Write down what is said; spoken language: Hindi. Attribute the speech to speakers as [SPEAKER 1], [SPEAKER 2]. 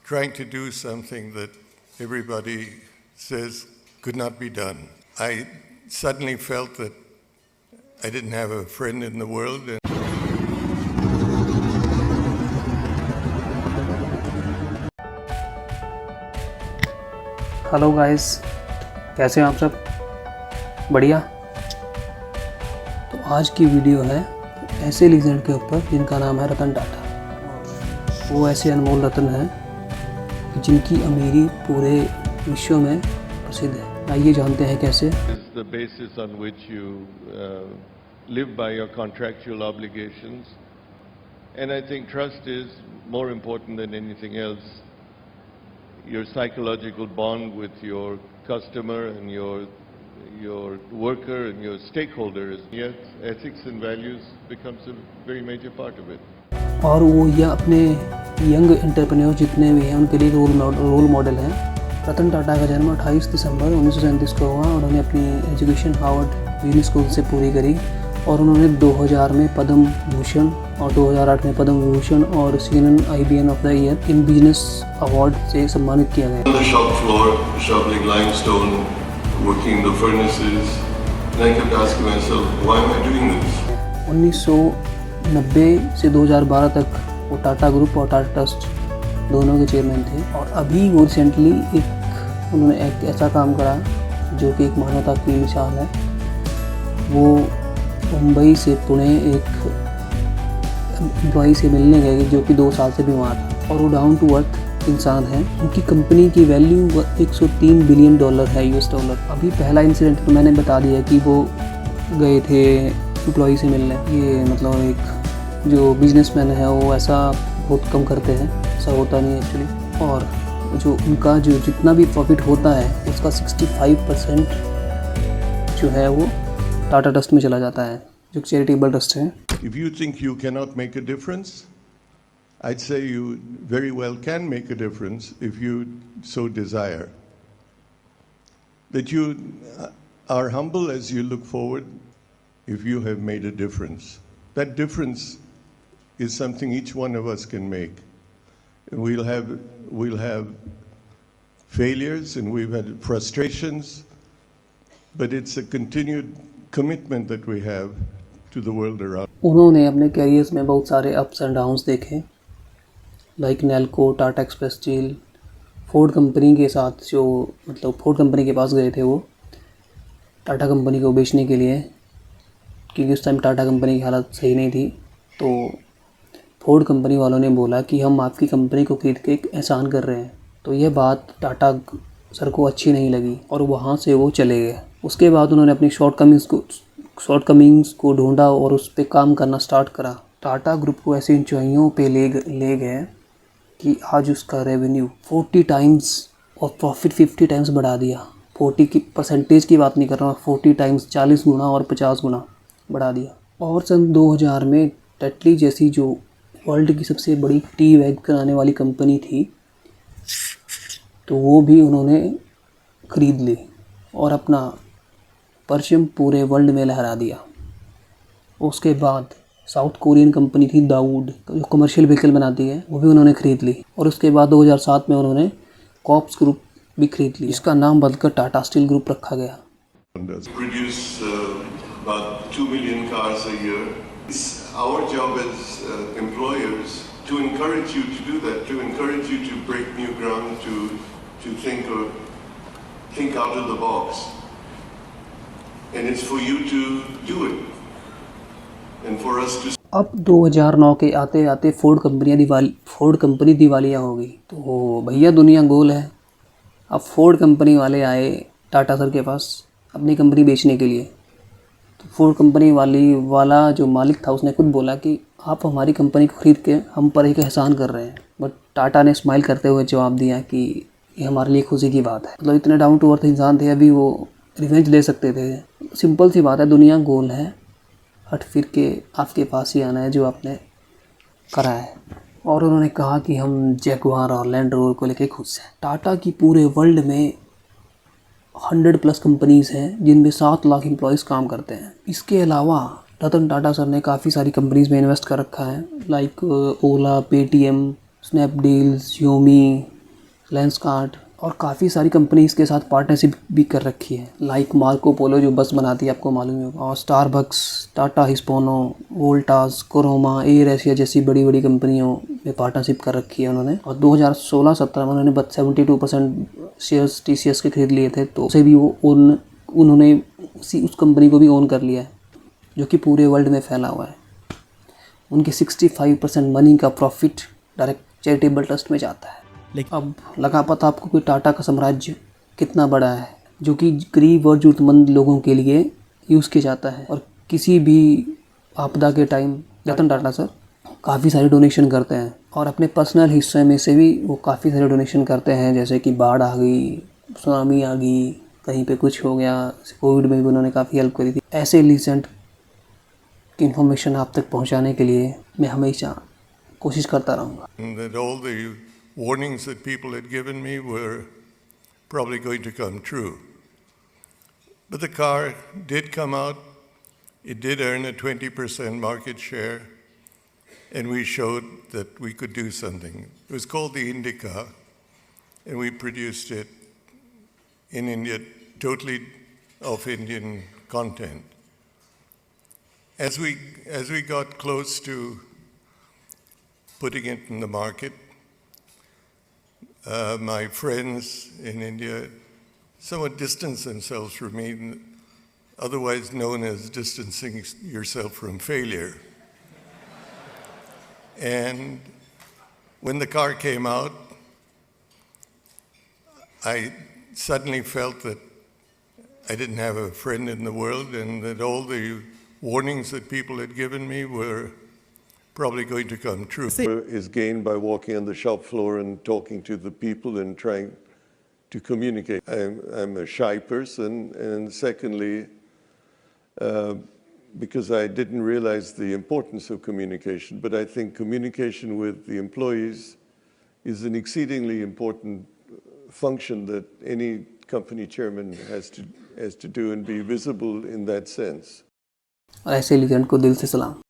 [SPEAKER 1] trying to do something that everybody says could not be done. I suddenly felt that I didn't have a friend in the world.
[SPEAKER 2] Hello guys, कैसे हैं आप सब? बढ़िया। तो आज की वीडियो है ऐसे लीजेंड के ऊपर जिनका नाम है रतन टाटा। वो ऐसे अनमोल रत्न हैं जिनकी अमीरी पूरे विश्व में प्रसिद्ध है। आइए जानते हैं कैसे।
[SPEAKER 1] The basis on which you live by your contractual obligations, and I think trust is more important than anything else. Your psychological bond with your customer and your worker and your stakeholders. Yet ethics and values becomes a very major part of it.
[SPEAKER 2] और वो यह अपने यंग एंटरप्रेन्योर जितने भी हैं उनके लिए रोल मॉडल हैं। रतन टाटा का जन्म 28 दिसंबर 1937 को हुआ। उन्होंने अपनी एजुकेशन हार्वर्ड बिजनेस स्कूल से पूरी करी और उन्होंने 2000 में पद्म भूषण और 2008 में पद्म विभूषण और CNN IBN of the year in business award से सम्मानित किया गया।
[SPEAKER 1] On the shop floor, shoveling limestone, working the furnaces, and I kept asking myself, why am I doing this?
[SPEAKER 2] 1990 से 2012 तक वो टाटा ग्रुप और टाटा ट्रस्ट दोनों के चेयरमैन थे। और अभी वो रिसेंटली उन्होंने एक ऐसा काम करा जो कि एक मानवता की मिसाल है। वो मुंबई से पुणे एक एम्प्लॉई से मिलने गए जो कि 2 साल से बीमार था और वो डाउन टू अर्थ इंसान है। उनकी कंपनी की वैल्यू 103 बिलियन डॉलर है, US डॉलर। अभी पहला इंसिडेंट तो मैंने बता दिया कि वो गए थे एम्प्लॉई से मिलने। ये मतलब एक जो बिजनेसमैन है वो ऐसा बहुत कम करते हैं, ऐसा होता नहीं एक्चुअली। और जो उनका जो जितना भी प्रॉफिट होता है उसका 65% जो है वो टाटा ट्रस्ट में चला जाता है, जो चैरिटेबल ट्रस्ट है।
[SPEAKER 1] If you think you cannot make a difference, I'd say you very well can make a difference if you so desire. That you are humble as you look forward if you have made a difference. That difference is something each one of us can make. We'll have failures and we've had frustrations, but it's a continued commitment that we have to the world around.
[SPEAKER 2] उन्होंने अपने कैरियर्स में बहुत सारे अप्स एंड डाउन्स देखे, like Nelco, Tata express steel, Ford company के साथ जो मतलब फोर्ड कंपनी के पास गए थे वो टाटा कंपनी को बेचने के लिए, क्योंकि उस टाइम टाटा कंपनी की हालत सही नहीं थी। तो फोर्ड कंपनी वालों ने बोला कि हम आपकी कंपनी को खरीद के एक एहसान कर रहे हैं। तो यह बात टाटा सर को अच्छी नहीं लगी और वहाँ से वो चले गए। उसके बाद उन्होंने अपनी शॉर्टकमिंग्स को ढूंढा और उस पर काम करना स्टार्ट करा। टाटा ग्रुप को ऐसी ऊंचाइयों पे ले गए कि आज उसका रेवेन्यू 40 टाइम्स और प्रॉफिट 50 टाइम्स बढ़ा दिया। 40 की परसेंटेज की बात नहीं कर रहा हूँ, 40 टाइम्स 40 गुना और 50 गुना बढ़ा दिया। और सन 2000 में टेटली जैसी जो वर्ल्ड की सबसे बड़ी टी बैग बनाने वाली कंपनी थी तो वो भी उन्होंने ख़रीद ली और अपना परचम पूरे वर्ल्ड में लहरा दिया। उसके बाद साउथ कोरियन कंपनी थी दाऊद, जो कमर्शियल व्हीकल बनाती है, वो भी उन्होंने ख़रीद ली। और उसके बाद 2007 में उन्होंने कॉप्स ग्रुप भी खरीद ली। इसका नाम बदलकर टाटा स्टील ग्रुप रखा गया।
[SPEAKER 1] Produce about 2 million cars a year. It's our job as employers to encourage you to do that, to encourage you to break new ground, to think out of the box. And it's for you to do it. And for us to.
[SPEAKER 2] अब 2009 के आते आते फोर्ड कंपनी दिवालिया हो गई। तो भैया दुनिया गोल है। अब फोर्ड कंपनी वाले आए टाटा सर के पास अपनी कंपनी बेचने के लिए। तो फोर्ड कंपनी वाला जो मालिक था उसने खुद बोला कि आप हमारी कंपनी को ख़रीद के हम पर एक एहसान कर रहे हैं। बट टाटा ने स्माइल करते हुए जवाब दिया कि ये हमारे लिए खुशी की बात है। मतलब इतने डाउन टू अर्थ इंसान थे, अभी वो रिवेंज ले सकते थे। सिंपल सी बात है, दुनिया गोल है, हट फिर के आपके पास ही आना है जो आपने करा है। और उन्होंने कहा कि हम जैगुआर और लैंड रोवर को लेके खुश हैं। टाटा की पूरे वर्ल्ड में 100+ कंपनीज़ हैं जिनमें 7 लाख एम्प्लॉयज़ काम करते हैं। इसके अलावा रतन टाटा सर ने काफ़ी सारी कंपनीज़ में इन्वेस्ट कर रखा है, लाइक ओला, पेटीएम, स्नैपडील, Xiaomi, लेंसकार्ट और काफ़ी सारी कंपनी इसके साथ पार्टनरशिप भी कर रखी है, लाइक मार्को पोलो जो बस बनाती है, आपको मालूम ही होगा, और स्टारबक्स, टाटा हिस्पोनो, वोल्टास, कोरोमा, एयर एशिया जैसी बड़ी बड़ी कंपनियों में पार्टनरशिप कर रखी है उन्होंने। और 2016-17 में उन्होंने 72% शेयर्स TCS के खरीद लिए थे, तो उसे भी उन्होंने उस कंपनी को भी ओन कर लिया है, जो कि पूरे वर्ल्ड में फैला हुआ है। उनके 65% मनी का प्रॉफिट डायरेक्ट चैरिटेबल ट्रस्ट में जाता है। अब लगा पता आपको कि टाटा का साम्राज्य कितना बड़ा है, जो कि गरीब और ज़रूरतमंद लोगों के लिए यूज़ किया जाता है। और किसी भी आपदा के टाइम रतन टाटा सर काफ़ी सारे डोनेशन करते हैं, और अपने पर्सनल हिस्से में से भी वो काफ़ी सारे डोनेशन करते हैं, जैसे कि बाढ़ आ गई, सुनामी आ गई, कहीं पे कुछ हो गया, कोविड में भी उन्होंने काफ़ी हेल्प करी थी। ऐसे लीजेंड की इन्फॉर्मेशन आप तक पहुंचाने के लिए मैं हमेशा कोशिश करता रहूँगा।
[SPEAKER 3] And that all the warnings that people had given me were probably going to come true. But the car did come out. It did earn a 20% market share, and we showed that we could do something. It was called the Indica, and we produced it in India, totally of Indian content. As we got close to putting it in the market, my friends in India somewhat distanced themselves from me, otherwise known as distancing yourself from failure. And when the car came out, I suddenly felt that I didn't have a friend in the world, and that all the warnings that people had given me were probably going to come true.
[SPEAKER 1] Is gained by walking on the shop floor and talking to the people and trying to communicate. I'm a shy person, and secondly, because I didn't realize the importance of communication, but I think communication with the employees is an exceedingly important function that any company chairman has to do and be visible in that sense.
[SPEAKER 2] और ऐसे लीजेंड को दिल से सलाम।